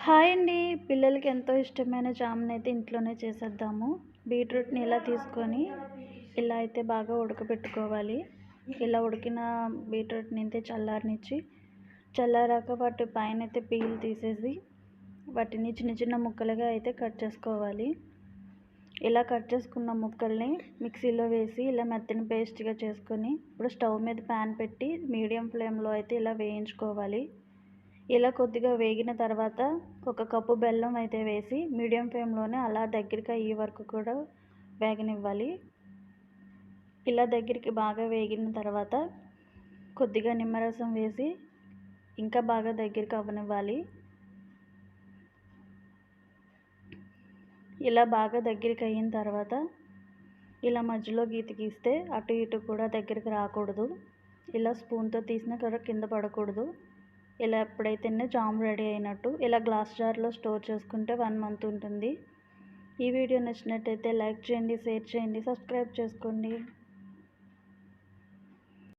Hi అండి. పిల్లలకి ఎంతో ఇష్టమైన జామ్‌ని అయితే ఇంట్లోనే చేసేద్దాము. బీట్రూట్‌ని ఇలా తీసుకొని ఇలా అయితే బాగా ఉడకబెట్టుకోవాలి. ఇలా ఉడికిన బీట్రూట్‌ని అయితే చల్లారనిచ్చి, చల్లారాక వాటి పైనైతే పీల్ తీసేసి, వాటిని చిన్న చిన్న ముక్కలుగా అయితే కట్ చేసుకోవాలి. ఇలా కట్ చేసుకున్న ముక్కల్ని మిక్సీలో వేసి ఇలా మెత్తని పేస్ట్‌గా చేసుకొని, ఇప్పుడు స్టవ్ మీద ప్యాన్ పెట్టి మీడియం ఫ్లేమ్‌లో అయితే ఇలా వేయించుకోవాలి. ఇలా కొద్దిగా వేగిన తర్వాత ఒక కప్పు బెల్లం అయితే వేసి మీడియం ఫ్లేమ్‌లోనే అలా దగ్గరికి అయ్యే వరకు కూడా వేగనివ్వాలి. ఇలా దగ్గరికి బాగా వేగిన తర్వాత కొద్దిగా నిమ్మరసం వేసి ఇంకా బాగా దగ్గరికి అవ్వనివ్వాలి. ఇలా బాగా దగ్గరికి అయిన తర్వాత ఇలా మధ్యలో గీత గీస్తే అటు ఇటు కూడా దగ్గరికి రాకూడదు. ఇలా స్పూన్‌తో తీసినా కూడా కింద పడకూడదు. ఇలా ఎప్పుడైతేనే జామ్ రెడీ అయినట్టు. ఇలా గ్లాస్ జార్‌లో స్టోర్ చేసుకుంటే 1 మంత్ ఉంటుంది. ఈ వీడియో నచ్చినట్టయితే లైక్ చేయండి, షేర్ చేయండి, సబ్స్క్రైబ్ చేసుకోండి.